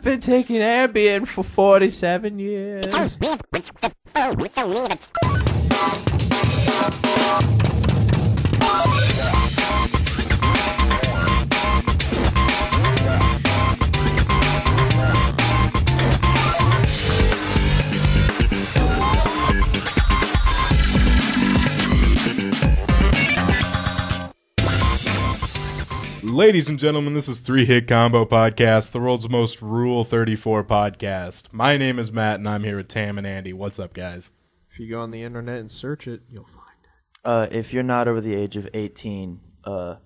been taking Ambien for 47 years. Ladies and gentlemen, this is Three Hit Combo Podcast, the world's most Rule 34 podcast. My name is Matt, and I'm here with Tam and Andy. What's up, guys? If you go on the internet and search it, you'll find it. If you're not over the age of 18, I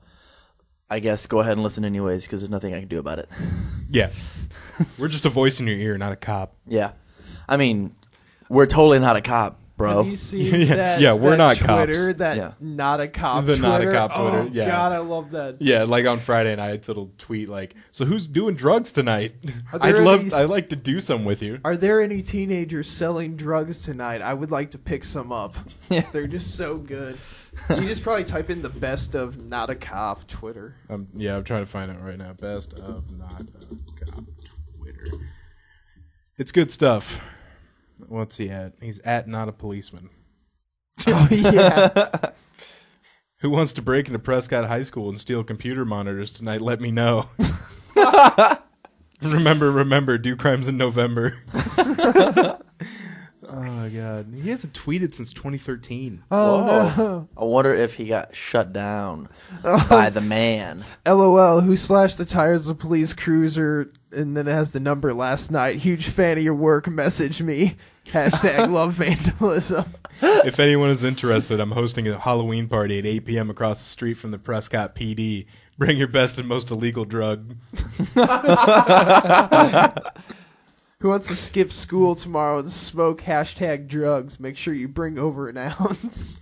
guess go ahead and listen anyways, because there's nothing I can do about it. Yeah. We're just a voice in your ear, not a cop. Yeah. I mean, we're totally not a cop, bro. Have you seen that, we're that not Twitter, cops. that Yeah. not a cop The Twitter? not a cop Twitter, Oh, yeah. God, I love that. Yeah, like on Friday nights, it'll tweet like, "So who's doing drugs tonight? Are there I'd like to do some with you." Are there any teenagers selling drugs tonight? I would like to pick some up. Yeah. They're just so good. You just probably type in the best of not a cop Twitter. I'm trying to find it right now. Best of not a cop Twitter. It's good stuff. What's he at? He's at not a policeman. Oh, yeah. Who wants to break into Prescott High School and steal computer monitors tonight? Let me know. Remember, do crimes in November. Oh, my God. He hasn't tweeted since 2013. Oh, Whoa. no. I wonder if he got shut down by the man. LOL, who slashed the tires of a police cruiser, and then it has the number last night. Huge fan of your work. Message me. Hashtag love vandalism. If anyone is interested, I'm hosting a Halloween party at 8 p.m. across the street from the Prescott PD. Bring your best and most illegal drug. Who wants to skip school tomorrow and smoke hashtag drugs? Make sure you bring over an ounce.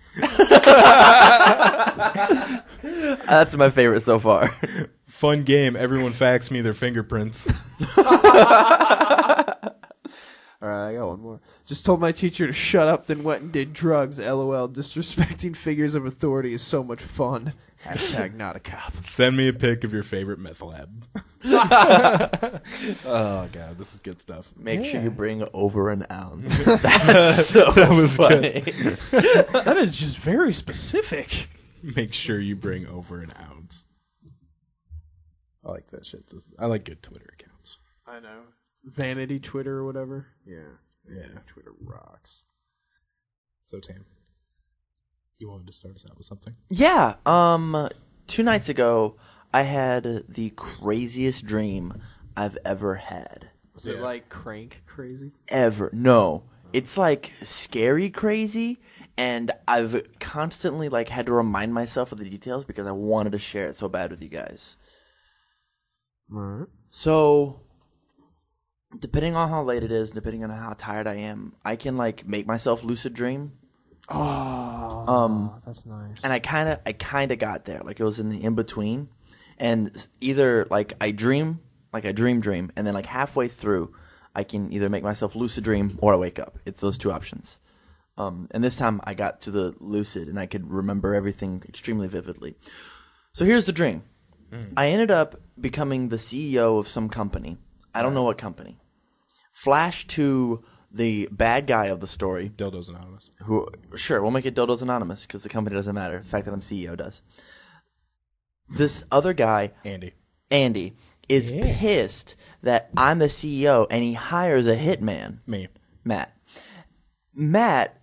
That's my favorite so far. Fun game. Everyone fax me their fingerprints. All right, I got one more. Just told my teacher to shut up, then went and did drugs. LOL. Disrespecting figures of authority is so much fun. Hashtag not a cop. Send me a pic of your favorite meth lab. Oh, God, this is good stuff. Make sure you bring over an ounce. That's so That was funny. That is just very specific. Make sure you bring over an ounce. I like that shit. I like good Twitter accounts. I know. Vanity Twitter or whatever. Yeah. Twitter rocks. So, Tam, you wanted to start us out with something? Yeah. 2 nights ago, I had the craziest dream I've ever had. Was it like crank crazy? Ever. No. It's like scary crazy, and I've constantly like had to remind myself of the details because I wanted to share it so bad with you guys. Right. So, depending on how late it is, depending on how tired I am, I can like make myself lucid dream. Oh, that's nice. And I kind of got there. Like it was in the in between, and either like I dream, and then like halfway through, I can either make myself lucid dream or I wake up. It's those two options. And this time I got to the lucid, and I could remember everything extremely vividly. So here's the dream. I ended up becoming the CEO of some company. I don't know what company. Flash to the bad guy of the story. Dildos Anonymous. Sure, we'll make it Dildos Anonymous because the company doesn't matter. The fact that I'm CEO does. This other guy, Andy, is pissed that I'm the CEO, and he hires a hitman. Me. Matt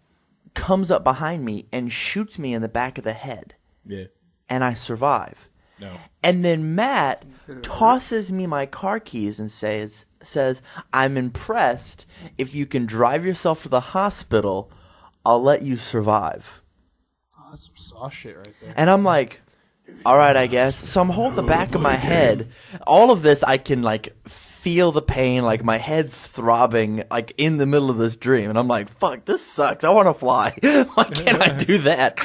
comes up behind me and shoots me in the back of the head. Yeah. And I survive. No. And then Matt tosses me my car keys and says, I'm impressed. If you can drive yourself to the hospital, I'll let you survive. Oh, that's some sauce shit right there. And I'm like, all right, I guess. So I'm holding the back of my head. All of this, I can like feel the pain. Like my head's throbbing like in the middle of this dream. And I'm like, fuck, this sucks. I want to fly. Why can't I do that?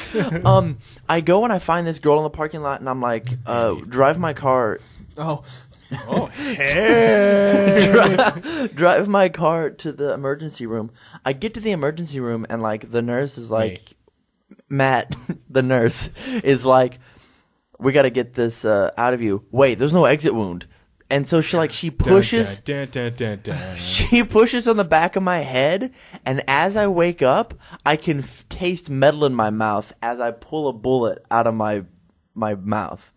I go and I find this girl in the parking lot, and I'm like, drive my car. Oh, hey! Drive my car to the emergency room. I get to the emergency room, and like the nurse is like, Matt, the nurse is like, we got to get this out of you. Wait, there's no exit wound. And so she pushes. Dun, dun, dun, dun, dun. She pushes on the back of my head, and as I wake up, I can taste metal in my mouth as I pull a bullet out of my mouth.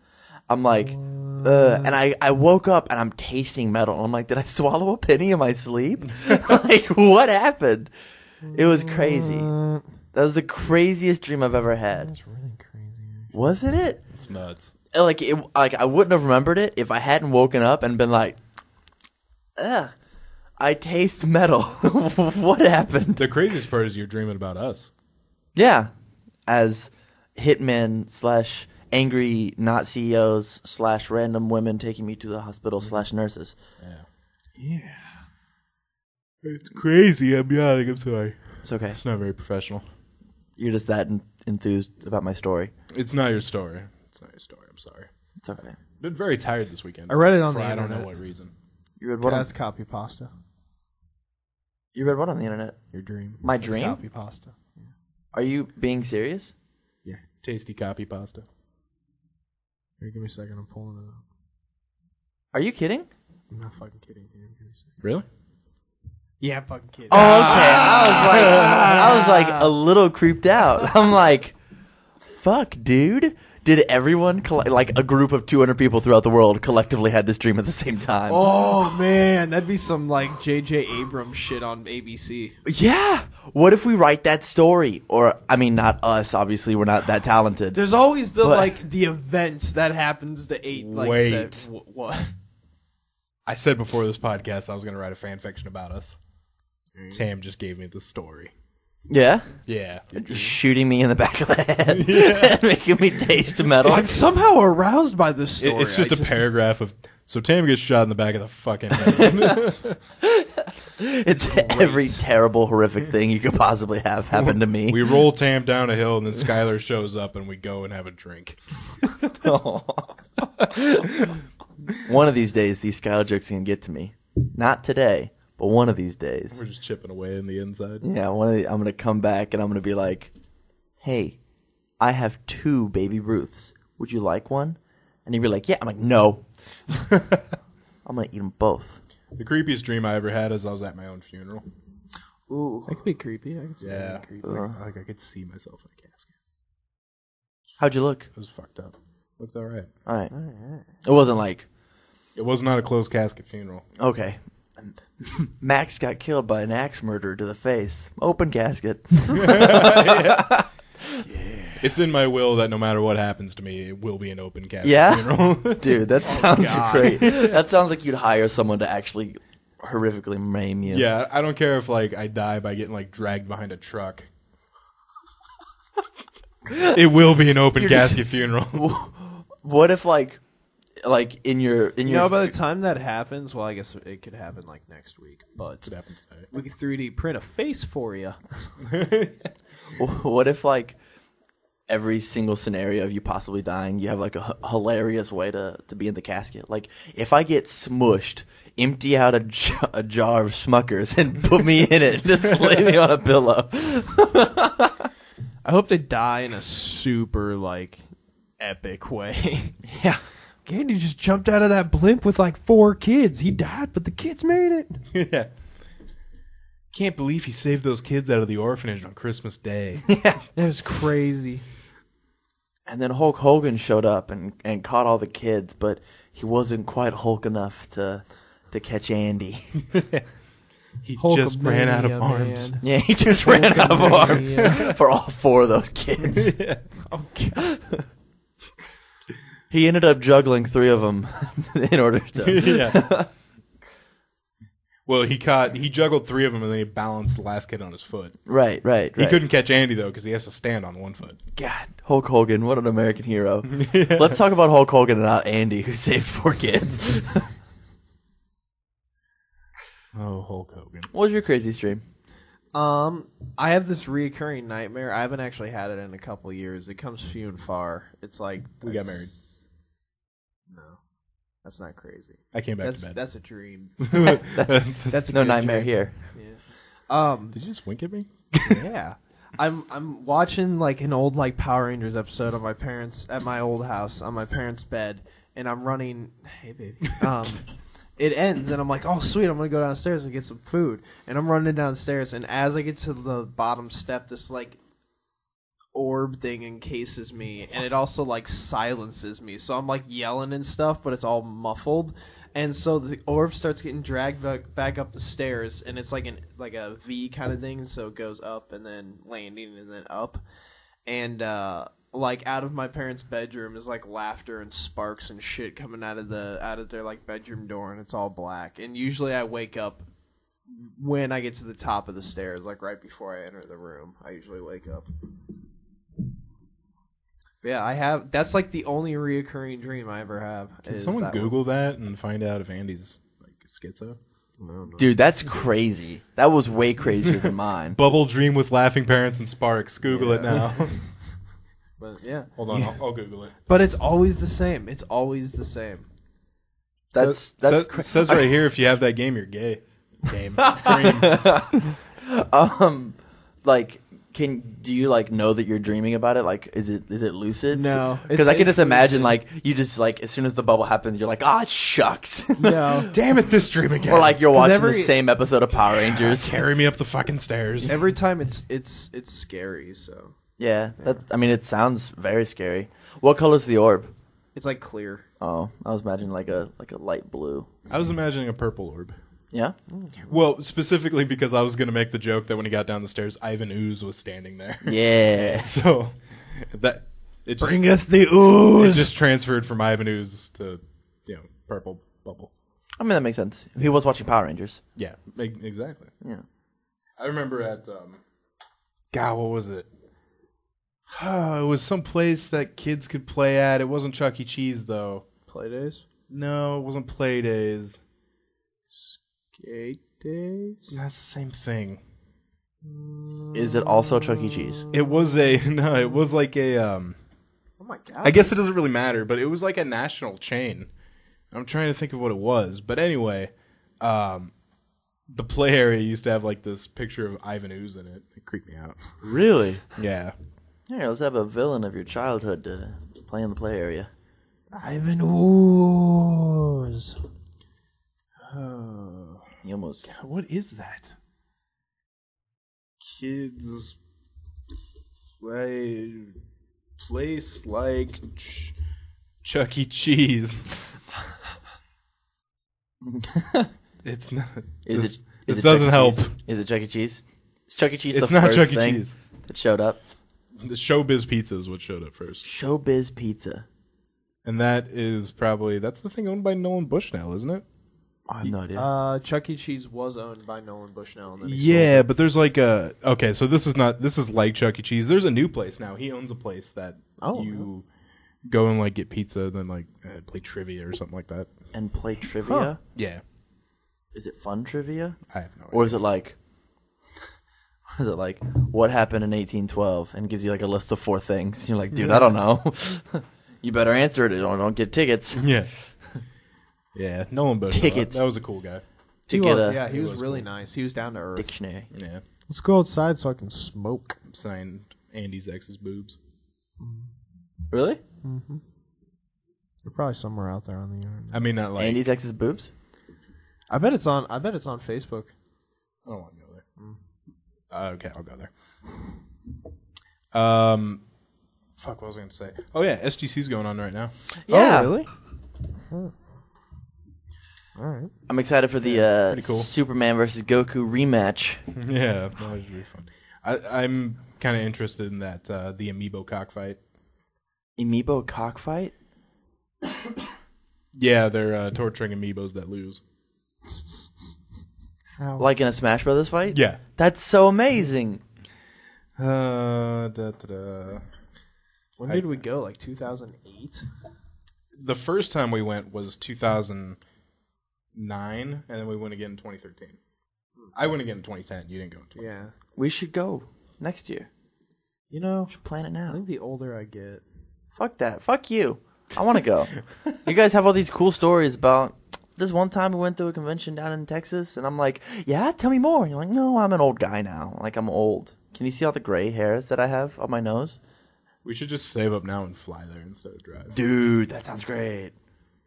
I'm like, and I woke up and I'm tasting metal. I'm like, did I swallow a penny in my sleep? Like, what happened? It was crazy. That was the craziest dream I've ever had. That's really crazy. Wasn't it? It's nuts. Like I wouldn't have remembered it if I hadn't woken up and been like, ugh, I taste metal. What happened? The craziest part is you're dreaming about us. Yeah, as hitmen / angry not CEOs / random women taking me to the hospital / nurses. Yeah. It's crazy. I'm yawning. I'm sorry. It's okay. It's not very professional. You're just that enthused about my story. It's not your story. It's not your story. I'm sorry. It's okay. Been very tired this weekend. I read it on for the I don't internet. know what reason. You read what? That's copy pasta. You read what on the internet? Your dream. My That's dream? copy pasta. Yeah. Are you being serious? Yeah. Tasty copy pasta. Here, give me a second. I'm pulling it up. Are you kidding? I'm not fucking kidding. Here, give me a second. Really? Yeah, I'm fucking kidding. Oh, okay. I was like a little creeped out. I'm like, fuck, dude. Did everyone, like a group of 200 people throughout the world, collectively had this dream at the same time? Oh man, that'd be some like J.J. Abrams shit on ABC. Yeah. What if we write that story? Or, I mean, not us. Obviously, we're not that talented. There's always the But- like the events that happens. The eight like Wait. what? I said before this podcast I was going to write a fan fiction about us. Tam just gave me the story. Yeah? Yeah. Just shooting me in the back of the head and making me taste metal. I'm somehow aroused by this story. It's just a paragraph of, so Tam gets shot in the back of the fucking head. It's every terrible, horrific thing you could possibly have happen to me. We roll Tam down a hill and then Skylar shows up and we go and have a drink. One of these days, these Skylar jokes can get to me. Not today, but one of these days. We're just chipping away in the inside. Yeah, I'm going to come back and I'm going to be like, hey, I have 2 baby Ruths. Would you like one? And he'd be like, yeah. I'm like, no. I'm going to eat them both. The creepiest dream I ever had is I was at my own funeral. Ooh. That could be creepy. I could see Yeah. that. Creepy. Like I could see myself in a casket. How'd you look? It was fucked up. Looked alright. All right. It wasn't like, It was not a closed casket funeral. okay, Max got killed by an axe murderer to the face. Open casket. It's in my will that no matter what happens to me, it will be an open casket Yeah? funeral. Dude, that sounds God. great. That sounds like you'd hire someone to actually horrifically maim you. Yeah, I don't care if like I die by getting like dragged behind a truck. It will be an open casket funeral. What if like in your You know, by the time that happens, well, I guess it could happen like next week. But It happens today. we could 3D print a face for you. what if like every single scenario of you possibly dying, you have like a hilarious way to be in the casket? Like if I get smushed, empty out a jar of Smuckers and put me in it, just lay me on a pillow. I hope they die in a super like epic way. Yeah. Candy just jumped out of that blimp with like 4 kids. He died, but the kids made it. Yeah. Can't believe he saved those kids out of the orphanage on Christmas Day. Yeah. That was crazy. And then Hulk Hogan showed up and caught all the kids, but he wasn't quite Hulk enough to catch Andy. He just ran out of Hulkamania, arms. man. Yeah, he just ran out of arms Hulkamania. for all 4 of those kids. Oh, God. He ended up juggling 3 of them in order to. Yeah. Well, he juggled 3 of them and then he balanced the last kid on his foot. Right. He couldn't catch Andy though because he has to stand on one foot. God, Hulk Hogan, what an American hero. Let's talk about Hulk Hogan and not Andy, who saved 4 kids. Oh, Hulk Hogan. What was your craziest dream? I have this reoccurring nightmare. I haven't actually had it in a couple of years. It comes few and far. It's like We got married. No, that's not crazy. I came back That's to bed. that's a dream. That's That's a no good nightmare dream. here. Yeah. Did you just wink at me? Yeah. I'm watching like an old like Power Rangers episode of my parents at my old house on my parents' bed, and I'm running. Hey baby. it ends, and I'm like, oh, sweet, I'm going to go downstairs and get some food. And I'm running downstairs, and as I get to the bottom step, this, like, orb thing encases me, and it also, like, silences me. So I'm, like, yelling and stuff, but it's all muffled. And so the orb starts getting dragged back up the stairs, and it's like a V kind of thing, so it goes up and then landing and then up. And, like, out of my parents' bedroom is, like, laughter and sparks and shit coming out of their, like, bedroom door, and it's all black. And usually I wake up when I get to the top of the stairs, like, right before I enter the room. I usually wake up. Yeah, that's, like, the only reoccurring dream I ever have. Can someone Google that and find out if Andy's, like, schizo? Dude, that's crazy. That was way crazier than mine. Bubble dream with laughing parents and sparks. Google it now. But yeah. Hold on, I'll Google it. But it's always the same. It's always the same. That's says right here, if you have that game, you're gay. Dream. Like, do you like know that you're dreaming about it? Like, is it lucid? No, because I can just imagine like you just like as soon as the bubble happens, you're like, ah, shucks. No, damn it, this dream again. Or like you're watching the same episode of Power Rangers. Carry me up the fucking stairs. Every time it's scary. So yeah, I mean, it sounds very scary. What color's the orb? it's like clear. Oh, I was imagining like a light blue. I was imagining a purple orb. Yeah. Well, specifically because I was going to make the joke that when he got down the stairs, Ivan Ooze was standing there. Yeah. So that it just, Bringeth the ooze. it just transferred from Ivan Ooze to purple bubble. I mean, that makes sense. He was watching Power Rangers. Yeah, exactly. Yeah. I remember at God, what was it? It was some place that kids could play at. It wasn't Chuck E. Cheese though. Play days. No, it wasn't Play Days. Skate days. That's the same thing. Is it also Chuck E. Cheese? It was it was like a Oh my god. I guess it doesn't really matter, but it was like a national chain. I'm trying to think of what it was. But anyway, the play area used to have like this picture of Ivan Ooze in it. It creeped me out. Really? Yeah. Here, let's have a villain of your childhood to play in the play area. Ivan Ooze. Oh. You almost. What is that? Kids play place like Chuck E. Cheese. It's not. This This doesn't help. Is it Chuck E. Cheese? Is Chuck E. Cheese It's the not first Chuck E. thing Cheese. that showed up? The Showbiz Pizza is what showed up first. Showbiz Pizza. And that is that's the thing owned by Nolan Bushnell, isn't it? I have no idea. Chuck E. Cheese was owned by Nolan Bushnell. And then he Yeah, sold it. but there's like okay, so this is like Chuck E. Cheese. There's a new place now. He owns a place that you go and like get pizza, then like play trivia or something like that. And play trivia? Huh. Yeah. Is it fun trivia? I have no idea. Or is it like what happened in 1812 and gives you like a list of 4 things? You're like, dude, I don't know. You better answer it or don't get tickets. Yeah. Yeah, Nolan Bushnell. Tickets. That was a cool guy. To He get was, a yeah, he was was really cool. nice. He was down to earth. dictionary. Yeah. Let's go outside so I can smoke. Signed Andy's ex's boobs. Really? They're probably somewhere out there on the internet. I mean, not like Andy's ex's boobs? I bet it's on Facebook. I don't want to go there. Okay, I'll go there. Fuck, what was I going to say? Oh yeah, SGC's going on right now. Yeah. Oh, really? Huh. All right. I'm excited for the pretty cool. Superman versus Goku rematch. Yeah, that was really fun. I'm kind of interested in that the amiibo cockfight. Amiibo cockfight? Yeah, they're torturing amiibos that lose. How? Like in a Smash Brothers fight? Yeah. That's so amazing. When When did we go? Like 2008? The first time we went was 2009, and then we went again in 2013. I went again in 2010. You didn't go in 2010. Yeah. We should go next year. You know, We should plan it I now. think the older I get, Fuck that. Fuck you. I want to go. You guys have all these cool stories about this one time we went to a convention down in Texas, and I'm like, yeah, tell me more. And you're like, no, I'm an old guy now. Like, I'm old. Can you see all the gray hairs that I have on my nose? We should just save up now and fly there instead of drive. Dude, that sounds great.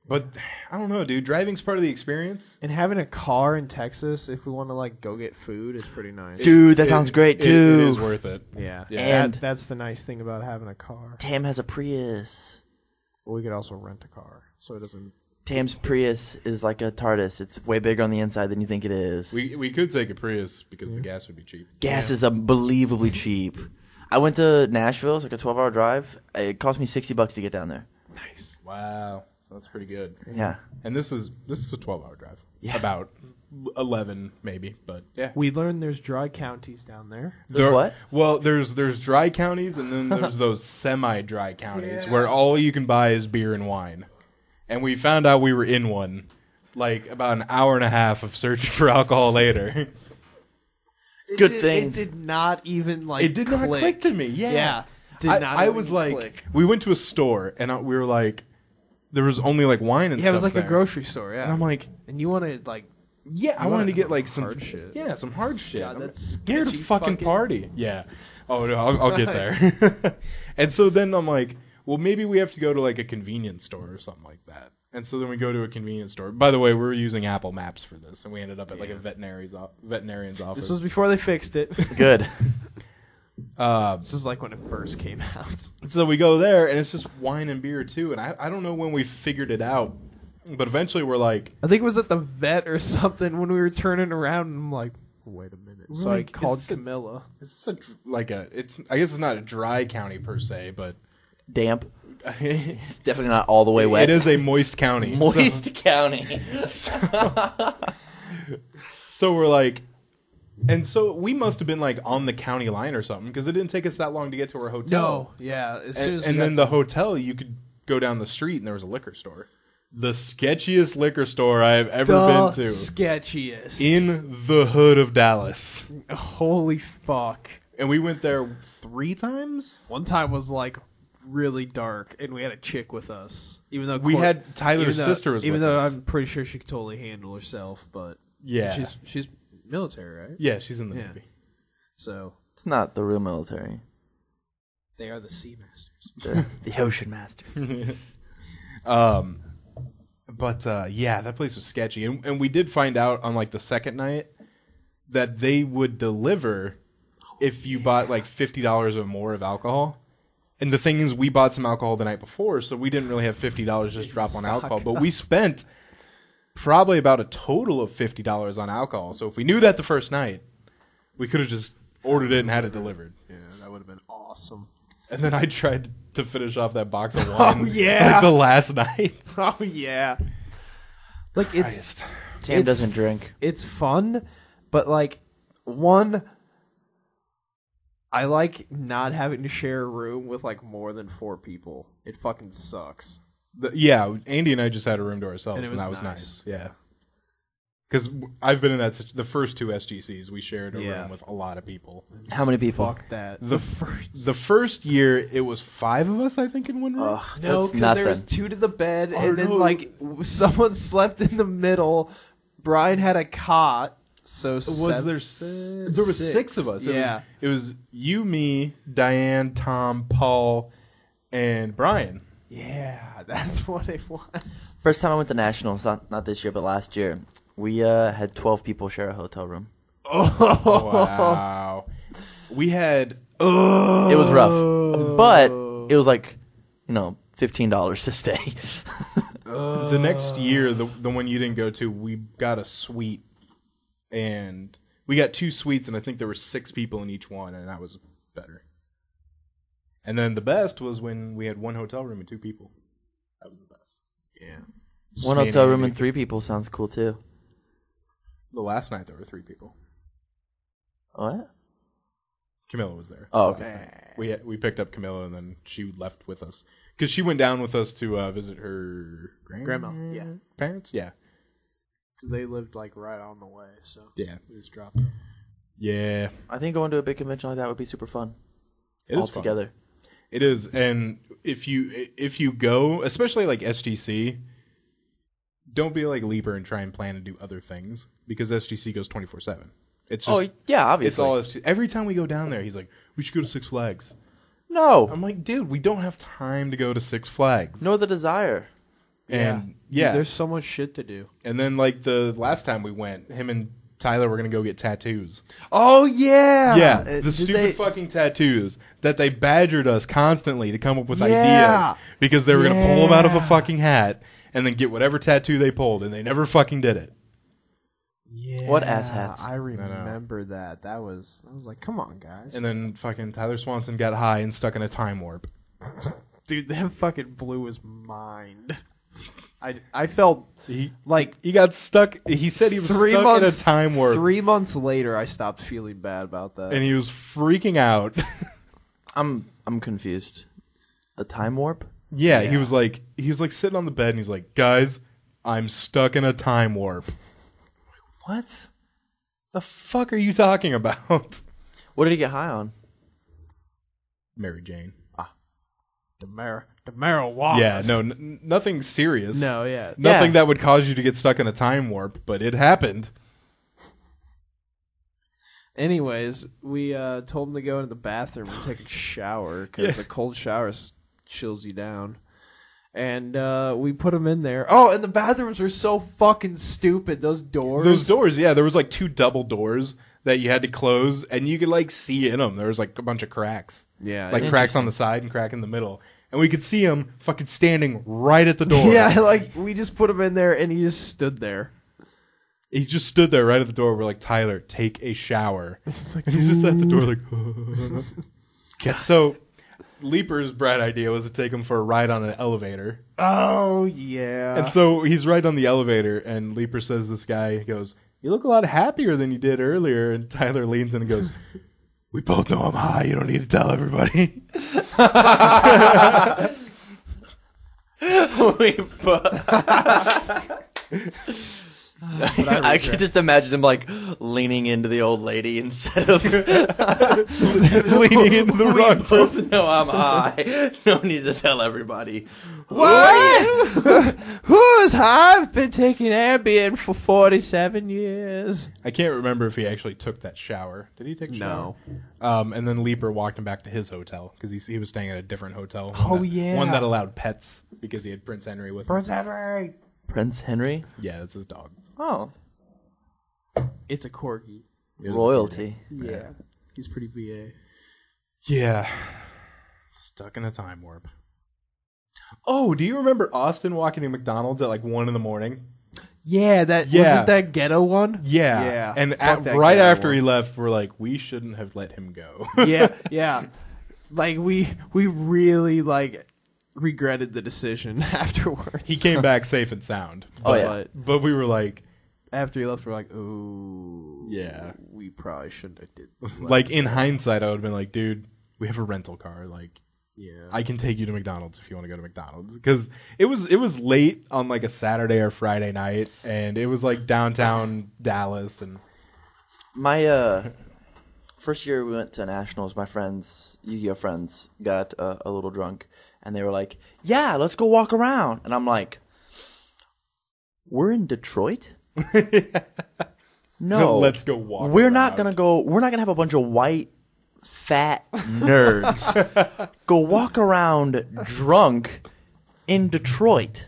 But I don't know, dude. Driving's part of the experience. And having a car in Texas, if we want to like go get food, is pretty nice. Dude, that sounds great too. It is worth it. Yeah, Yeah. And that's the nice thing about having a car. Tam has a Prius. We could also rent a car, so it doesn't. Tam's Prius is like a TARDIS. It's way bigger on the inside than you think it is. We could take a Prius because the gas would be cheap. Gas is unbelievably cheap. I went to Nashville. It's like a 12-hour drive. It cost me $60 to get down there. Nice. Wow, that's pretty good. Yeah. And this is a 12-hour drive. Yeah. About 11 maybe, but yeah. We learned there's dry counties down there. There's what? Well, there's dry counties and then there's those semi-dry counties where all you can buy is beer and wine. And we found out we were in one like about an hour and a half of searching for alcohol later. Good thing. It did not even like. It did not click to me. Yeah. Did not I even was like, click. we went to a store and we were like, there was only like wine and Yeah, stuff it was like there. a grocery store. Yeah, And I'm like, and you wanted like. yeah, I You wanted to wanted get like some hard shit. Yeah, some hard shit. God, I'm that's scared to sketchy fucking fucking- party. Yeah. Oh no, I'll get there. And so then I'm like, well, maybe we have to go to like a convenience store or something like that. And so then we go to a convenience store. By the way, we were using Apple Maps for this, and we ended up at like a veterinarian's office. This was before they fixed it. Good. This is like when it first came out. So we go there, and it's just wine and beer too. And I don't know when we figured it out, but eventually we're like, I think it was at the vet or something when we were turning around, and I'm like, wait a minute. So I like, called is this Camilla. is this it's I guess it's not a dry county per se, but Damp. It's definitely not all the way wet. it is a moist county. Moist county. So we're like, and so we must have been like on the county line or something because it didn't take us that long to get to our hotel. No, yeah. As soon as we And got then the hotel, you could go down the street and there was a liquor store. The sketchiest liquor store I have ever been to. sketchiest. In the hood of Dallas. Holy fuck. And we went there 3 times? One time was like really dark, and we had a chick with us. Even though We had Tyler's sister was even with though us. I'm pretty sure she could totally handle herself, but Yeah. she's military, right? Yeah, she's in the Yeah. movie. So It's not the real military. they are the sea masters. The ocean masters. But yeah, that place was sketchy. And we did find out on like the second night that they would deliver if you bought like $50 or more of alcohol. And the thing is, we bought some alcohol the night before, so we didn't really have $50 just drop on alcohol. But we spent probably about a total of $50 on alcohol. So if we knew that the first night, we could have just ordered it and had it delivered. Yeah, that would have been awesome. And then I tried to finish off that box of wine yeah. like the last night. Oh yeah. Like Christ. Tam doesn't drink. It's fun, but like one I like not having to share a room with like more than 4 people. It fucking sucks. Yeah, Andy and I just had a room to ourselves, And it and was that was nice. nice. Yeah. Because I've been in that the first 2 SGCs, we shared a Yeah. room with a lot of people. How many people? Fuck that. The first year, it was 5 of us, I think, in one room. Ugh, No, that's because nothing. there was 2 to the bed, and then no. like someone slept in the middle. Brian had a cot, so was there were 6 of us. Yeah. It was you, me, Diane, Tom, Paul, and Brian. Yeah, that's what it was. First time I went to Nationals, not this year, but last year, we had 12 people share a hotel room. Wow. We had It was rough, but it was like, $15 to stay. the next year, the one you didn't go to, we got a suite, and we got 2 suites, and I think there were 6 people in each one, and that was better. And then the best was when we had 1 hotel room and 2 people. That was the best. Yeah. Just One me and hotel room Andy. and 3 people sounds cool too. The last night there were 3 people. What? Camilla was there. Oh, okay. We picked up Camilla, and then she left with us because she went down with us to visit her Grandma, yeah. parents. Yeah, Because they lived like right on the way, so yeah, we just dropped them. yeah. I think going to a big convention like that would be super fun. It All is fun. together. It is, and if you go, especially like SGC, don't be like Leaper and try and plan to do other things because SGC goes 24/7. It's just, Oh, yeah, obviously. it's all SGC. Every time we go down there, he's like, "We should go to Six Flags." No. I'm like, dude, we don't have time to go to Six Flags. Nor the desire. And yeah, there's so much shit to do. and then like the last time we went, him and Tyler were gonna go get tattoos. Oh yeah, Yeah, Did the stupid they- fucking tattoos that they badgered us constantly to come up with Yeah. ideas because they were gonna pull them out of a Yeah. fucking hat and then get whatever tattoo they pulled, and they never fucking did it. Yeah, What asshats. I remember that. I was like, come on, guys. And then fucking Tyler Swanson got high and stuck in a time warp. Dude, that fucking blew his mind. I felt like He got stuck. He said he was 3 stuck months in a time warp, 3 months later, I stopped feeling bad about that. and he was freaking out. I'm confused. A time warp? Yeah, he was like sitting on the bed, and he's like, "Guys, I'm stuck in a time warp." What? The fuck are you talking about? What did he get high on? Mary Jane. the marijuana. Yeah, no, nothing serious. No, yeah. Nothing Yeah. that would cause you to get stuck in a time warp, but it happened. Anyways, we told him to go into the bathroom and take a shower because a cold shower chills you down. And we put him in there. Oh, and the bathrooms were so fucking stupid. Those doors. Those doors, yeah, there was like 2 double doors that you had to close, and you could like see in them. There was like a bunch of cracks. Yeah. Like cracks on the side and crack in the middle. And we could see him fucking standing right at the door. Yeah, like we just put him in there and he just stood there. He just stood there right at the door. We're like, Tyler, take a shower. It's like, And he's just at the door like, So, Leaper's bright idea was to take him for a ride on an elevator. oh yeah. And so he's right on the elevator, and Leaper says this guy, he goes, "You look a lot happier than you did earlier." And Tyler leans in and goes, "We both know I'm high. You don't need to tell everybody." I could just imagine him like leaning into the old lady instead of Leaning into the we rug. both know I'm high. No need to tell everybody. Who's high? I've been taking Ambien for 47 years. I can't remember if he actually took that shower. Did he take a shower? No. And then Leaper walked him back to his hotel because he was staying at a different hotel. One that allowed pets because he had Prince Henry with him. Prince Henry. Prince Henry? Yeah, that's his dog. Oh, It's a corgi. It is royalty. Yeah. He's pretty BA. Yeah. Stuck in a time warp. Oh, do you remember Austin walking to McDonald's at like 1 a.m? Yeah, wasn't that ghetto one? Yeah. Yeah. And Fuck that right ghetto after one. he left, we're like, we shouldn't have let him go. Yeah. Like we really like regretted the decision afterwards. He came back safe and sound. Oh, yeah. But we were like, After he left, we're like, oh, yeah. we probably shouldn't have did. Like in hindsight, I would have been like, dude, we have a rental car. Like, Yeah. I can take you to McDonald's if you want to go to McDonald's, because it was late on like a Saturday or Friday night, and it was like downtown Dallas, and My first year we went to nationals. My friends, Yu-Gi-Oh friends, got a little drunk, and they were like, "Yeah, let's go walk around." And I'm like, "We're in Detroit." No, let's go walk. We're not around. gonna go. We're not gonna have a bunch of white, fat nerds go walk around drunk in Detroit.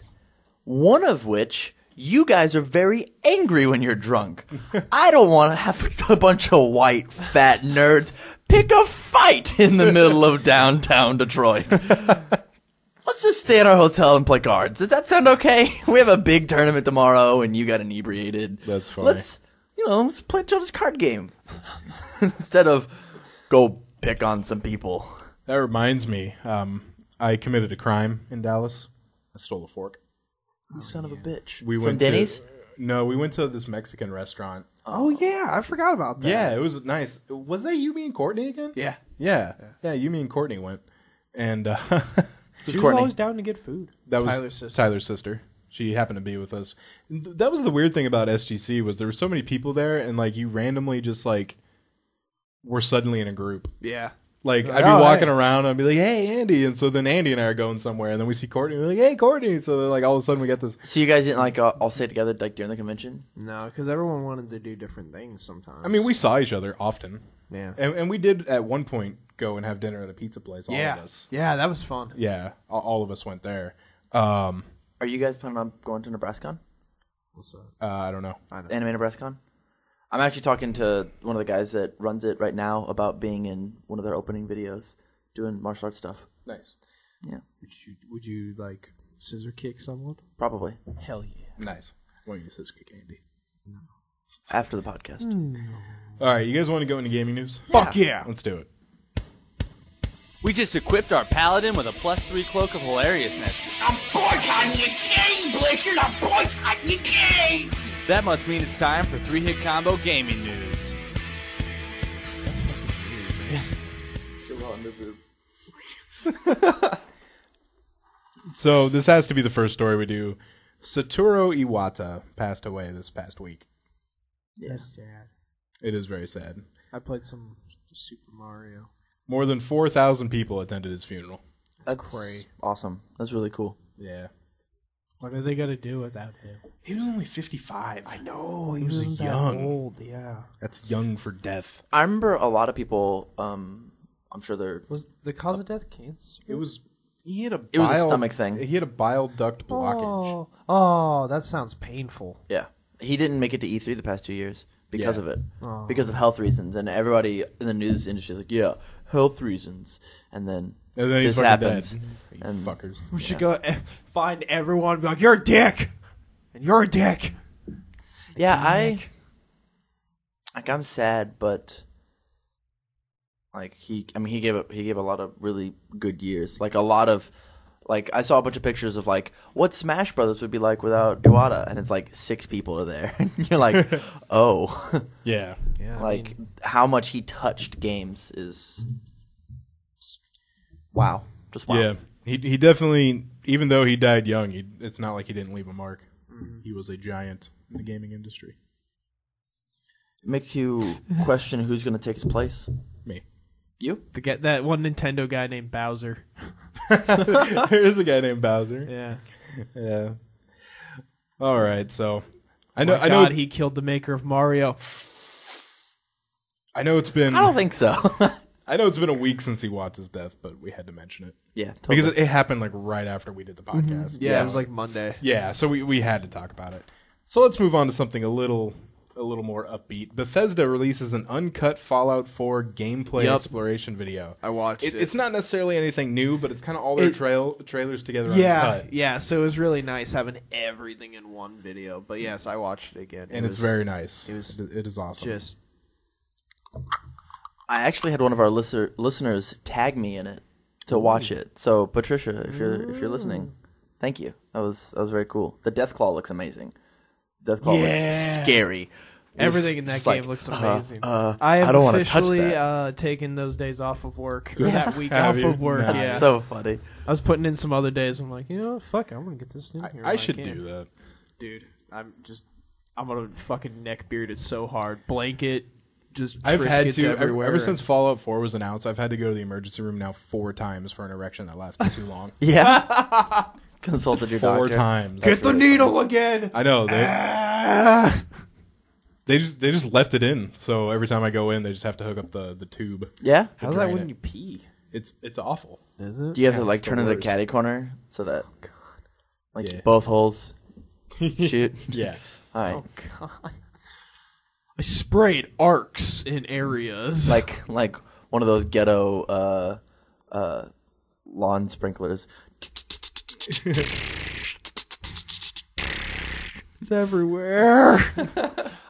One of which, you guys are very angry when you're drunk. I don't want to have a bunch of white, fat nerds pick a fight in the middle of downtown Detroit. Let's just stay at our hotel and play cards. Does that sound okay? We have a big tournament tomorrow, and you got inebriated. That's funny. Let's play each other's card game instead of go pick on some people. That reminds me, I committed a crime in Dallas. I stole a fork. You son of a bitch. We From went Denny's? No, we went to this Mexican restaurant. Oh yeah, I forgot about that. Yeah, it was nice. Was that you, me, and Courtney again? Yeah. Yeah, you, me, and Courtney went, and She was Courtney? always down to get food. that was Tyler's sister. Tyler's sister. She happened to be with us. That was the weird thing about SGC was there were so many people there, and like you randomly just like were suddenly in a group. Yeah. Like Like, I'd be oh, walking hey. around, and I'd be like, "Hey, Andy," and so then Andy and I are going somewhere, and then we see Courtney, and we're like, "Hey, Courtney!" So then, like all of a sudden we get this. So you guys didn't like all stay together like during the convention? No, because everyone wanted to do different things sometimes. I mean, we saw each other often, Yeah. and we did at one point go and have dinner at a pizza place. All of us. Yeah, that was fun. Yeah, all of us went there. Are you guys planning on going to NebraskaCon? What's that? I don't know. I know. Anime NebraskaCon? I'm actually talking to one of the guys that runs it right now about being in one of their opening videos, doing martial arts stuff. Nice. Yeah, Would you like scissor kick someone? probably Hell yeah. Nice. Why don't you just kick Andy? after the podcast. All right, you guys want to go into gaming news? Fuck yeah. Let's do it. We just equipped our paladin with a +3 cloak of hilariousness. I'm boycotting your game, Blizzard! I'm boycotting your game! That must mean it's time for 3-hit combo gaming news. That's fucking weird, man. So this has to be the first story we do. Satoru Iwata passed away this past week. That's sad. It is very sad. I played some Super Mario. More than 4,000 people attended his funeral. That's great. Awesome. That's really cool. Yeah. What are they gonna do without him? He was only 55. I know he was wasn't that young. old. Yeah. That's young for death. I remember a lot of people. I'm sure they're. Was the cause of death cancer? It was a stomach thing. He had a bile duct blockage. Oh, that sounds painful. Yeah, he didn't make it to E3 the past 2 years because Yeah. of it, Oh. because of health reasons, and everybody in the news industry is like, yeah, health reasons, and then And then he's this fucking happens. dead. You And- fuckers. We should go find everyone and be like, you're a dick! And you're a dick! Yeah, I'm sad, but like he gave a lot of really good years. Like a lot of, like I saw a bunch of pictures of like what Smash Brothers would be like without Iwata, and it's like 6 people are there, and you're like, oh, Yeah. Yeah, like how much he touched games is wow, just wow. Yeah. He definitely, even though he died young, it's not like he didn't leave a mark. He was a giant in the gaming industry. It makes you question who's going to take his place. Me. You? that one Nintendo guy named Bowser. There's a guy named Bowser. Yeah. Yeah. All right, so I My know God, he killed the maker of Mario. I know it's been I don't think so. I know it's been a week since Iwata's death, but we had to mention it. Yeah, totally. Because it happened like right after we did the podcast. Yeah, it was like Monday. Yeah, so we had to talk about it. So let's move on to something a little more upbeat. Bethesda releases an uncut Fallout 4 gameplay Yup. exploration video. I watched it. It's not necessarily anything new, but it's kind of all their trailers together Yeah, uncut. yeah. So it was really nice having everything in one video. But yes, I watched it again. And it's very nice. it It is awesome. just I actually had one of our listeners tag me in it to watch it. So Patricia, if you're listening, thank you. That was very cool. The Deathclaw looks amazing. Deathclaw Yeah. looks scary. everything in that Just game like, looks amazing. I I have don't want to touch officially that. taken those days off of work, or Yeah. that week Have off you? of work. Nice. Yeah, So funny. I was putting in some other days. I'm like, you know, fuck, I'm gonna get this in here. I when should can. do that. dude. I'm gonna fucking neck beard it so hard. Blanket, just I've had Triscuits to everywhere. ever since Fallout 4 was announced. I've had to go to the emergency room now 4 times for an erection that lasted too long. Yeah. Consulted your 4 doctor. times. Get the needle again. I know they just left it in. So every time I go in, they just have to hook up the tube. Yeah. How's that drain when it. you pee? It's awful. Is it? Do you have to Yeah, like it's the turn it a worst. catty corner so that like Yeah. both holes shoot? Yeah. All right. Oh god. I sprayed arcs in areas. Like one of those ghetto lawn sprinklers. it's everywhere.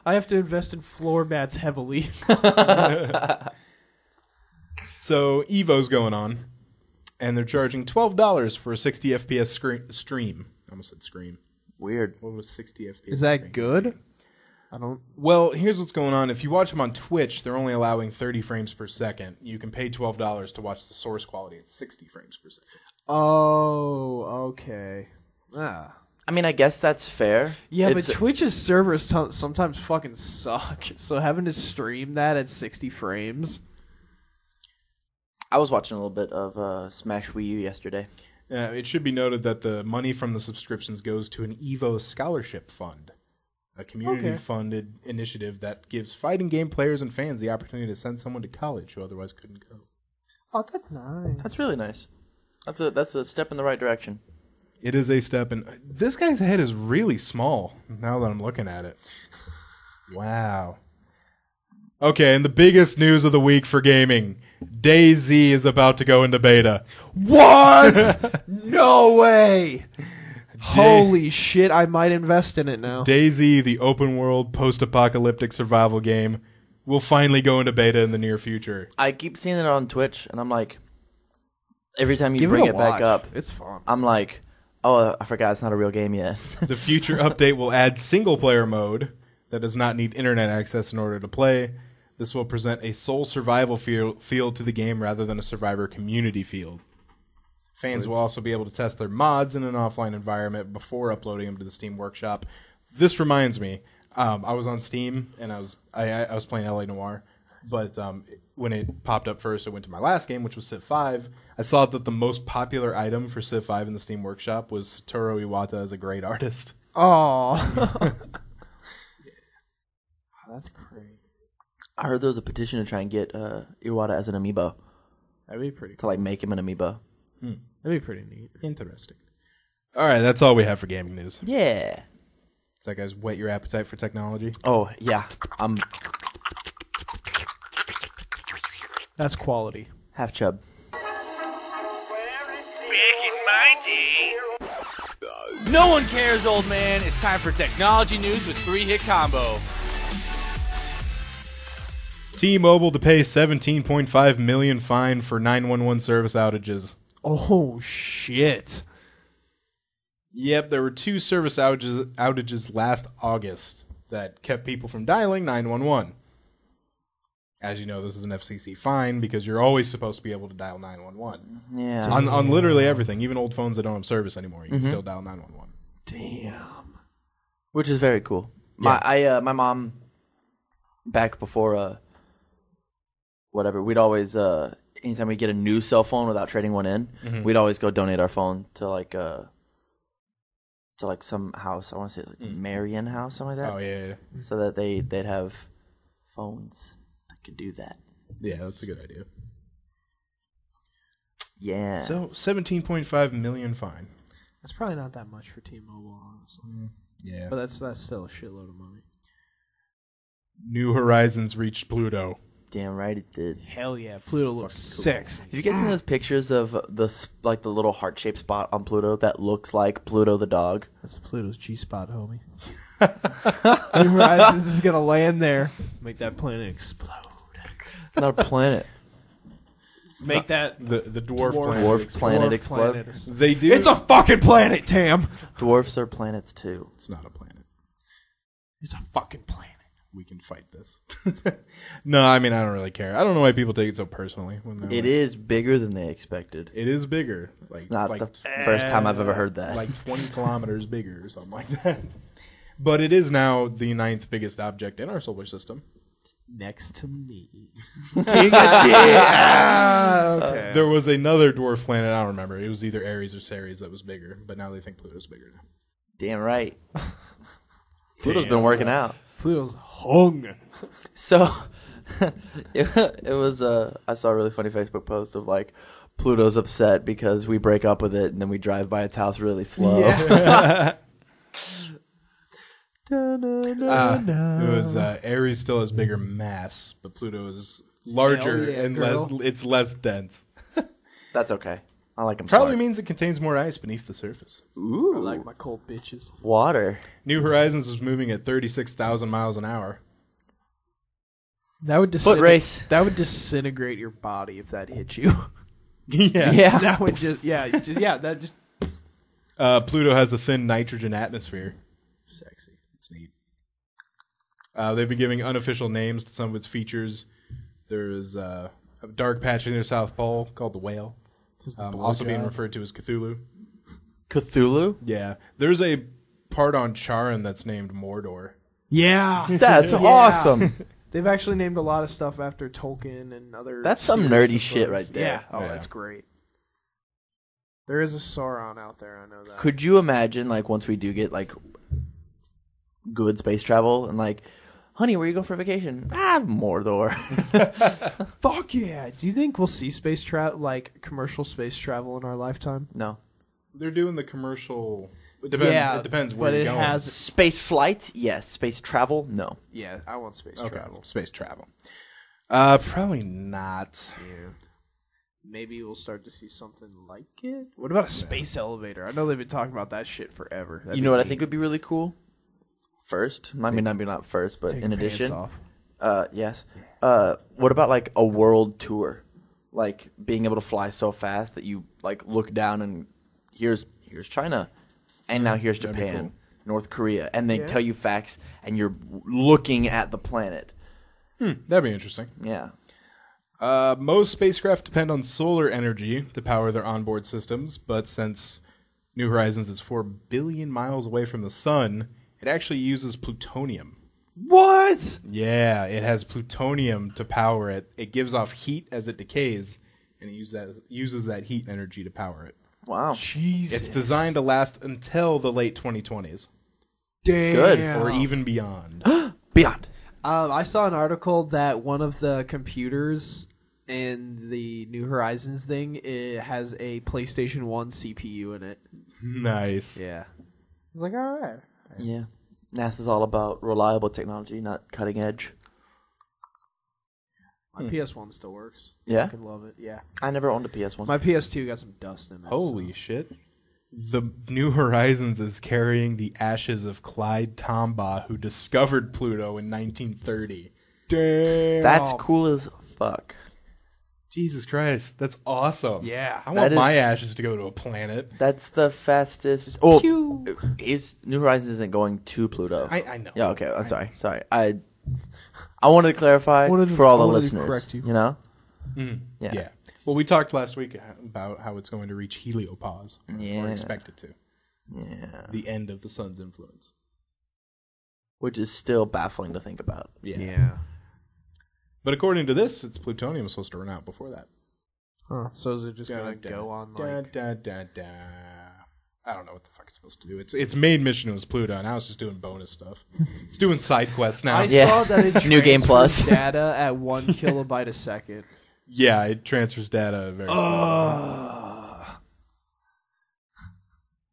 I have to invest in floor mats heavily. So Evo's going on, and they're charging $12 for a 60 FPS stream. I almost said scream. Weird. What was 60 FPS? Is that stream? good? I don't. Well, here's what's going on. If you watch them on Twitch, they're only allowing 30 frames per second. You can pay $12 to watch the source quality at 60 frames per second. Oh, okay. Ah. I mean, I guess that's fair. Yeah, It's- but Twitch's servers sometimes fucking suck. So having to stream that at 60 frames. I was watching a little bit of Smash Wii U yesterday. It should be noted that the money from the subscriptions goes to an Evo scholarship fund, a community-funded initiative that gives fighting game players and fans the opportunity to send someone to college who otherwise couldn't go. Oh, that's nice. That's really nice. That's a step in the right direction. It is a step, and this guy's head is really small now that I'm looking at it. Wow. Okay, and the biggest news of the week for gaming. DayZ is about to go into beta. What? No way. Holy shit, I might invest in it now. DayZ, the open world post-apocalyptic survival game, will finally go into beta in the near future. I keep seeing it on Twitch, and I'm like, every time you Give bring it a it back watch. up, It's fun. I'm like, oh, I forgot it's not a real game yet. The future update will add single-player mode that does not need internet access in order to play. This will present a sole survival field to the game rather than a survivor community field. Fans will also be able to test their mods in an offline environment before uploading them to the Steam Workshop. This reminds me, I was on Steam and I was playing LA Noire, but when it popped up first, it went to my last game, which was Civ 5. I saw that the most popular item for Civ 5 in the Steam Workshop was Satoru Iwata as a great artist. Oh. That's great. I heard there was a petition to try and get Iwata as an amiibo, That'd be pretty to cool. like make him an amiibo. That'd be pretty neat. Interesting. All right, that's all we have for gaming news. Yeah. Does that guys whet your appetite for technology? Oh yeah, I'm That's quality. half chub. Back in my day. No one cares, old man. It's time for technology news with 3-Hit Combo. T-Mobile to pay $17.5 million fine for 911 service outages. Oh, shit. Yep, there were 2 service outages last August that kept people from dialing 911. As you know, this is an FCC fine because you're always supposed to be able to dial 911. Yeah. On literally everything, even old phones that don't have service anymore, you can still dial 911. Damn. Which is very cool. Yeah. My mom, back before whatever, we'd always anytime we get a new cell phone without trading one in, we'd always go donate our phone to like some house. I want to say like Marion House, something like that. Oh, yeah. So that they'd have phones that could do that. Yeah, that's a good idea. Yeah. So, $17.5 million fine. That's probably not that much for T-Mobile, honestly. Yeah. But that's still a shitload of money. New Horizons reached Pluto. Damn right it did. Hell yeah. Pluto looks sexy. Did you guys see those pictures of the little heart-shaped spot on Pluto that looks like Pluto the dog? That's Pluto's G-spot, homie. New Horizons is going to land there. Make that planet explode. It's not a planet. Make that The dwarf planet. Dwarf planet explode. planet. They do. It's a fucking planet, Tam. Dwarfs are planets too. It's not a planet. It's a fucking planet. We can fight this. No, I mean, I don't really care. I don't know why people take it so personally. It is bigger than they expected. It is bigger. It's not the first time I've ever heard that. Like 20 kilometers bigger or something like that. But it is now the 9th biggest object in our solar system. Next to me. Yeah. Okay. There was another dwarf planet, I don't remember. It was either Ares or Ceres that was bigger, but now they think Pluto's bigger now. Damn right. Pluto's been working out. Pluto's hung. So it was I saw a really funny Facebook post of like Pluto's upset because we break up with it and then we drive by its house really slow. Yeah. It was Ares still has bigger mass, but Pluto is larger Hell yeah, and girl. it's less dense. That's okay. I like them. Probably means it contains more ice beneath the surface. I like my cold bitches. water. New Horizons is moving at 36,000 miles an hour. That would Foot race. That would disintegrate your body if that hit you. Yeah. That would that just Pluto has a thin nitrogen atmosphere. sexy. It's neat. They've been giving unofficial names to some of its features. There is a dark patch near the South Pole called the Whale. Also being referred to as Cthulhu. Cthulhu? Yeah. There's a part on Charon that's named Mordor. Yeah. That's awesome. They've actually named a lot of stuff after Tolkien and other. That's some series nerdy of shit books. right there. Yeah. Oh, Yeah. that's great. There is a Sauron out there. I know that. Could you imagine, like, once we do get, like, good space travel and, like, honey, where you going for vacation? Mordor. Fuck yeah! Do you think we'll see space travel, like commercial space travel, in our lifetime? No. They're doing the commercial. It depends where but you're it going. has Space flight, yes. Space travel, no. Yeah, I want space travel. Space travel. Probably not. Yeah. Maybe we'll start to see something like it. What about a space elevator? I know they've been talking about that shit forever. You know what I think would be really cool? First, I mean, not first, but in addition, yes. What about like a world tour? Like being able to fly so fast that you like look down and here's China, and now here's Japan, cool. North Korea, and they tell you facts, and you're looking at the planet. That'd be interesting. Yeah. Most spacecraft depend on solar energy to power their onboard systems, but since New Horizons is 4 billion miles away from the sun, it actually uses plutonium. What? Yeah, it has plutonium to power it. It gives off heat as it decays, and it uses that heat energy to power it. Wow. Jesus. It's designed to last until the late 2020s. Damn. Good. Or even beyond. Beyond. I saw an article that one of the computers in the New Horizons thing, it has a PlayStation 1 CPU in it. Nice. Yeah. I was like, all right. Yeah. NASA's all about reliable technology, not cutting edge. My PS1 still works. Yeah? I can love it. Yeah. I never owned a PS1. My PS2 got some dust in it. Holy shit. The New Horizons is carrying the ashes of Clyde Tombaugh, who discovered Pluto in 1930. Damn. That's cool as fuck. Jesus Christ, that's awesome. Yeah. I want That my is- ashes to go to a planet. That's the fastest. Oh, New Horizons isn't going to Pluto. I know. Yeah. Okay. I'm sorry. I wanted to clarify for all the listeners. correct you. You know. Yeah. Yeah. Well, we talked last week about how it's going to reach heliopause. Yeah. Or expect it to. Yeah. The end of the sun's influence. Which is still baffling to think about. Yeah. But according to this, it's plutonium supposed to run out before that. Huh. So is it just going to go on like... I don't know what the fuck it's supposed to do. Its main mission was Pluto. Now it's just doing bonus stuff. It's doing side quests now. I Yeah. saw that it New Game Plus. data at 1 kilobyte a second. Yeah, it transfers data very slowly.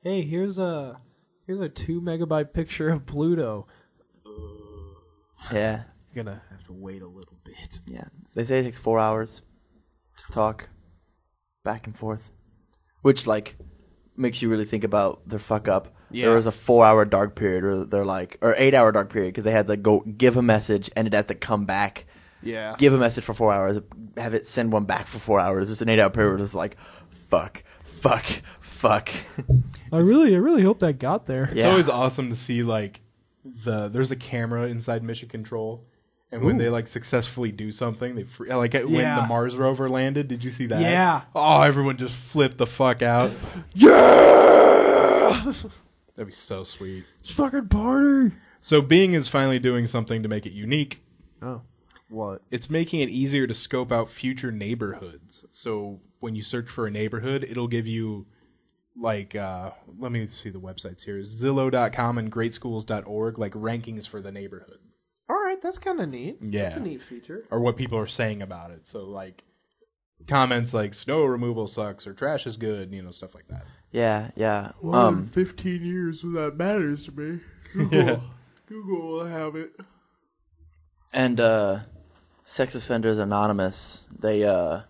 Hey, here's a 2 megabyte picture of Pluto. Yeah. You're gonna have to wait a little bit. Yeah. They say it takes 4 hours to talk back and forth, which like makes you really think about their fuck up. Yeah. There was a 4-hour dark period, or they're like, or 8-hour dark period, because they had to go give a message and it has to come back. Yeah. Give a message for 4 hours, have it send one back for 4 hours. It's an 8-hour period where it's like, fuck. I really hope that got there. It's always awesome to see like there's a camera inside Mission Control, and when they like successfully do something, they when the Mars rover landed. Did you see that? Yeah. Oh, everyone just flipped the fuck out. Yeah! That'd be so sweet. It's fucking party. So Bing is finally doing something to make it unique. Oh. What? It's making it easier to scope out future neighborhoods. So when you search for a neighborhood, it'll give you like let me see the websites here. Zillow.com and greatschools.org, like rankings for the neighborhood. All right, that's kind of neat. Yeah. That's a neat feature. Or what people are saying about it. So like comments like snow removal sucks or trash is good, stuff like that. Yeah. 15 years, that matters to me. Google will have it. And Sex Offenders Anonymous, they are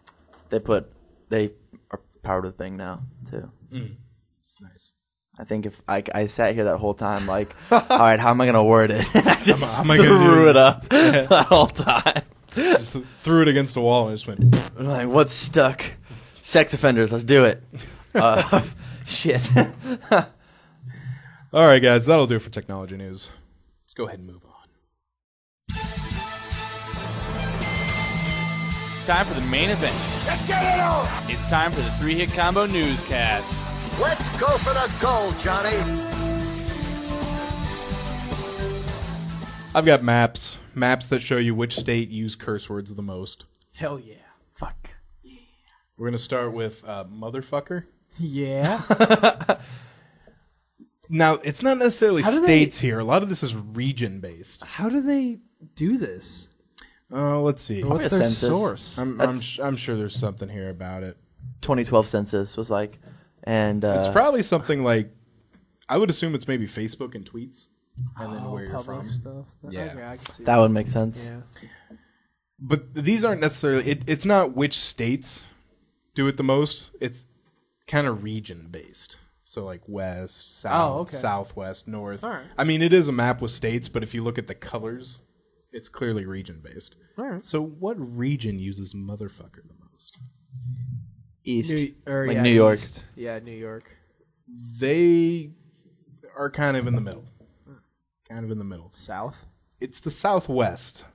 powered with Bing now too. Nice. I think if I sat here that whole time like, all right, how am I gonna word it? And I just How am I gonna do threw it this? up that whole time. Just threw it against the wall and just went. I'm like, what's stuck? Sex offenders, let's do it. Shit. All right, guys, that'll do it for technology news. Let's go ahead and move on. Time for the main event. Let's get it on! It's time for the 3-Hit Combo Newscast. Let's go for the gold, Johnny! I've got maps that show you which state use curse words the most. Hell yeah. Fuck. We're going to start with motherfucker. Yeah. Now, it's not necessarily How do states here. A lot of this is region-based. How do they do this? Let's see. What's a their census. source? I'm sure there's something here about it. 2012 census was like, And It's probably something like, I would assume it's maybe Facebook and tweets, and then where you're public from. stuff. Yeah. Okay, I can see that would make sense. Yeah. But these aren't necessarily. It's not which states do it the most. It's kind of region based. So like west, south, southwest, north. All right. I mean, it is a map with states, but if you look at the colors, it's clearly region based. All right. So what region uses motherfucker the most? East. New York. East. Yeah, New York. They are kind of in the middle. Kind of in the middle. South. It's the Southwest.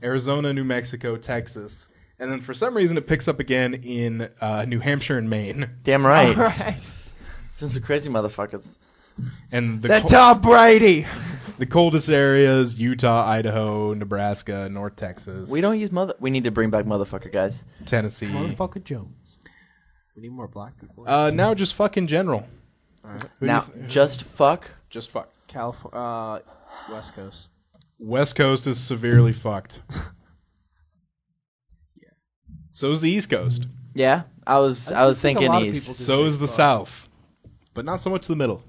Arizona, New Mexico, Texas. And then for some reason it picks up again in New Hampshire and Maine. Damn right. All right. Some crazy motherfuckers. And That Tom Brady. the coldest areas, Utah, Idaho, Nebraska, North Texas. We don't use We need to bring back motherfucker, guys. Tennessee. Motherfucker Jones. We need more black people. Now just fuck in general. Who do Now, you just fuck. just fuck. California, West Coast. West Coast is severely fucked. Yeah. So is the East Coast. Yeah, I was thinking east. So is the South. But not so much the middle.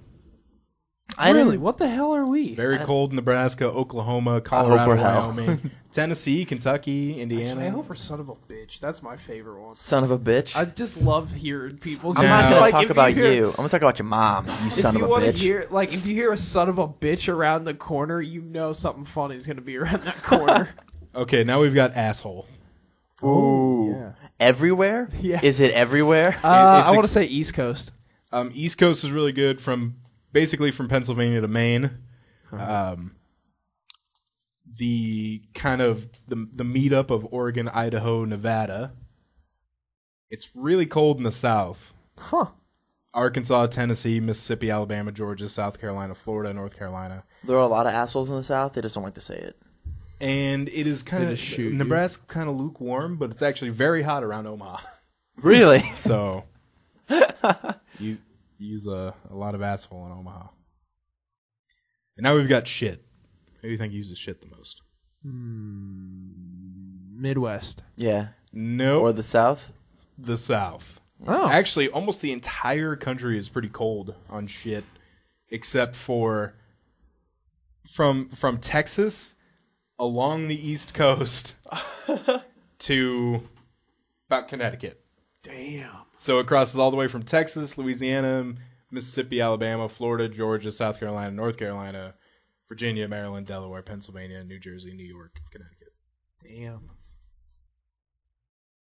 I Really? didn't. What the hell are we? Very cold Nebraska, Oklahoma, hope Colorado, we're hell. Wyoming, Tennessee, Kentucky, Indiana. Actually, I hope we're son of a bitch. That's my favorite one. Son of a bitch. I just love hearing people. I'm Yeah. not gonna Like, talk if about hear- you. I'm gonna talk about your mom. You son If of you a want to bitch. hear, like, if you hear a son of a bitch around the corner, you know something funny is going to be around that corner. Okay, now we've got asshole. Ooh. Yeah. Everywhere? Yeah. Is it everywhere? I want to say East Coast. East Coast is really good basically from Pennsylvania to Maine. The kind of the meetup of Oregon, Idaho, Nevada. It's really cold in the South. Huh. Arkansas, Tennessee, Mississippi, Alabama, Georgia, South Carolina, Florida, North Carolina. There are a lot of assholes in the South. They just don't like to say it. And it is kind They of just shoot you. Nebraska kind of lukewarm, but it's actually very hot around Omaha. Really? So you use a lot of asshole in Omaha. And now we've got shit. Who do you think uses shit the most? Midwest. Yeah. No, Or the South? the South. Oh. Actually, almost the entire country is pretty cold on shit, except for from Texas along the East Coast to about Connecticut. Damn. So it crosses all the way from Texas, Louisiana, Mississippi, Alabama, Florida, Georgia, South Carolina, North Carolina, Virginia, Maryland, Delaware, Pennsylvania, New Jersey, New York, Connecticut. Damn.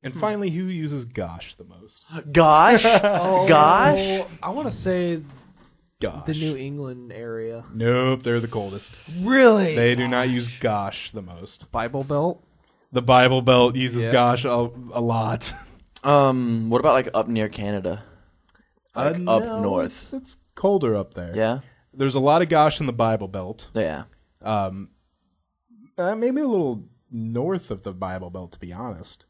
And finally, who uses gosh the most? Gosh? Gosh? I want to say Gosh. the New England area. Nope, they're the coldest. Really? They do not use gosh the most. Bible Belt. The Bible Belt uses Yeah. gosh a lot. What about like up near Canada? Like No, up north? It's colder up there. Yeah? There's a lot of gosh in the Bible Belt. Yeah. Maybe a little north of the Bible Belt, to be honest.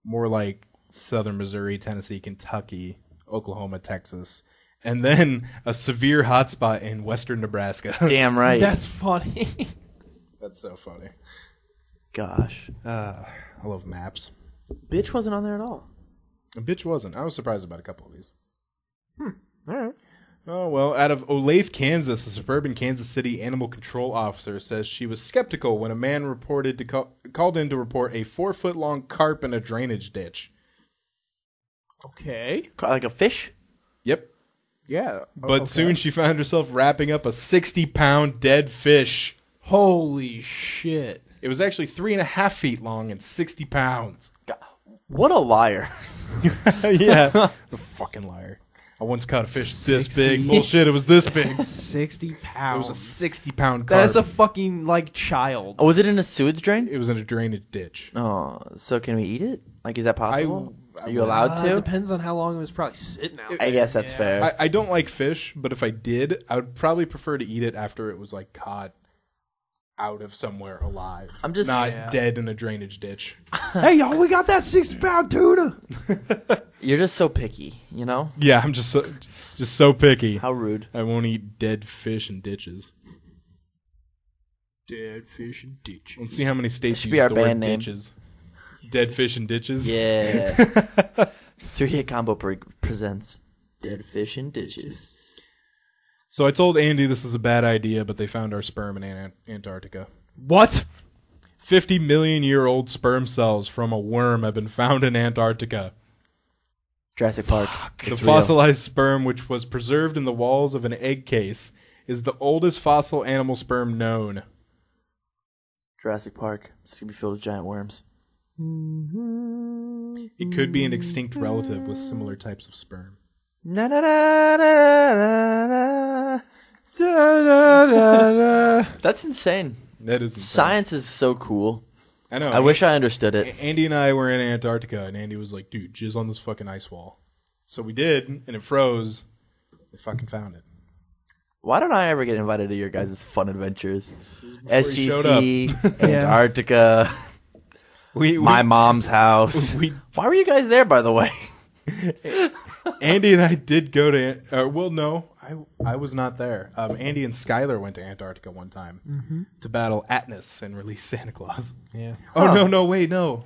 More like southern Missouri, Tennessee, Kentucky, Oklahoma, Texas. And then a severe hotspot in western Nebraska. Damn right. That's funny. That's so funny. Gosh. I love maps. Bitch wasn't on there at all. A bitch wasn't. I was surprised about a couple of these. All right. Oh, well, out of Olathe, Kansas, a suburban Kansas City animal control officer says she was skeptical when a man called in to report a 4-foot-long carp in a drainage ditch. Okay. Like a fish? Yep. Yeah. But okay. soon she found herself wrapping up a 60-pound dead fish. Holy shit. It was actually 3.5 feet long and 60 pounds. What a liar. Yeah. A fucking liar. I once caught a fish this 60. big. Bullshit, it was this big. 60 It pounds. was a 60-pound carp. That is a fucking, like, child. Oh, was it in a sewage drain? It was in a drainage ditch. Oh, so can we eat it? Like, is that possible? I Are you allowed It to? depends on how long it was probably sitting out. I guess that's fair. I don't like fish, but if I did, I would probably prefer to eat it after it was like caught out of somewhere alive. I'm just- not Yeah. dead in a drainage ditch. Hey, y'all, we got that 60-pound tuna. You're just so picky, you know? Yeah, I'm just so picky. How rude. I won't eat dead fish in ditches. Dead fish and ditches. Let's see how many states should use be our the word band name. ditches. Dead fish and ditches. Yeah. 3-hit combo presents Dead fish in ditches. So I told Andy this was a bad idea, but they found our sperm in Antarctica. What? 50 million year old sperm cells from a worm have been found in Antarctica. Jurassic Park. The It's real. fossilized sperm, which was preserved in the walls of an egg case, is the oldest fossil animal sperm known. Jurassic Park. It's going to be filled with giant worms. It could be an extinct relative with similar types of sperm. Na na na na na na. That's insane. That is insane. Science is so cool. I know. I wish I understood it. Andy and I were in Antarctica, and Andy was like, dude, jizz on this fucking ice wall. So we did, and it froze. We fucking found it. Why don't I ever get invited to your guys' fun adventures? you showed up. SGC, Antarctica, We my mom's house. we- Why were you guys there, by the way? Andy and I did go to. Well, no, I was not there. Andy and Skylar went to Antarctica one time to battle Atlas and release Santa Claus. Yeah. Oh no! Wait, no.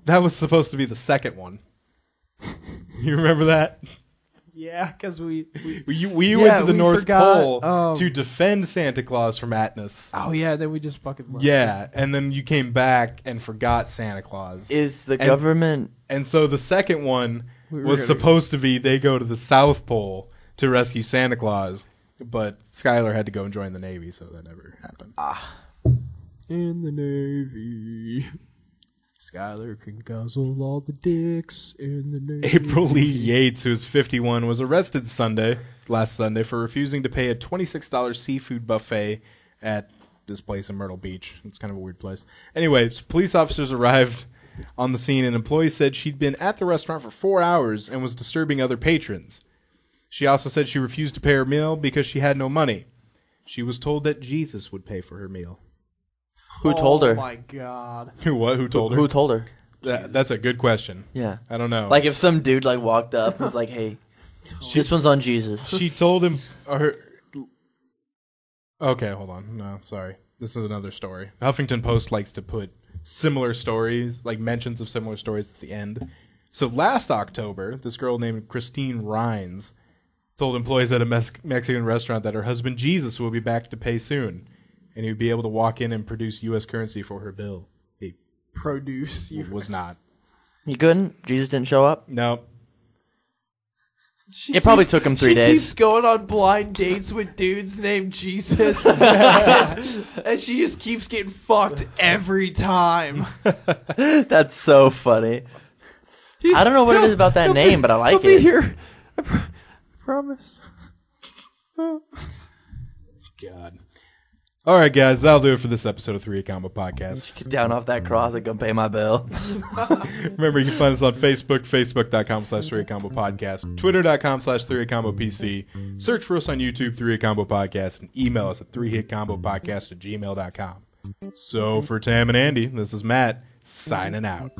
That was supposed to be the second one. You remember that? Yeah, because we We went to the we North forgot, Pole to defend Santa Claus from Atlas. Oh yeah, then we just fucking left. Yeah, and then you came back and forgot Santa Claus. Is the government... And so the second one were was gonna- supposed to be they go to the South Pole to rescue Santa Claus, but Skylar had to go and join the Navy, so that never happened. In the Navy. Skylar can guzzle all the dicks in the Navy. April Lee Yates, who is 51, was arrested last Sunday, for refusing to pay a $26 seafood buffet at this place in Myrtle Beach. It's kind of a weird place. Anyways, police officers arrived on the scene, and employees said she'd been at the restaurant for 4 hours and was disturbing other patrons. She also said she refused to pay her meal because she had no money. She was told that Jesus would pay for her meal. Who told her? Oh my god. Who told her? Who told her? That's a good question. Yeah. I don't know. Like if some dude like walked up and was like, hey, this one's on Jesus. She told him. Okay, hold on. No, sorry. This is another story. Huffington Post likes to put similar stories, like mentions of similar stories at the end. So last October, this girl named Christine Rhines told employees at a Mexican restaurant that her husband Jesus will be back to pay soon, and he would be able to walk in and produce U.S. currency for her bill. He Produce. was not. He couldn't? Jesus didn't show up? No. It probably took him 3 She days. keeps going on blind dates with dudes named Jesus. And she just keeps getting fucked every time. That's so funny. I don't know what it is about that name, but I like I'll be it. here. I promise. God. All right, guys, that'll do it for this episode of 3 Combo Podcast. Get down off that cross and come pay my bill. Remember, you can find us on Facebook, facebook.com/3Combo Podcast, twitter.com/3Combo PC. Search for us on YouTube, 3 Combo Podcast, and email us at 3hitcombopodcast@gmail.com. So, for Tam and Andy, this is Matt, signing out.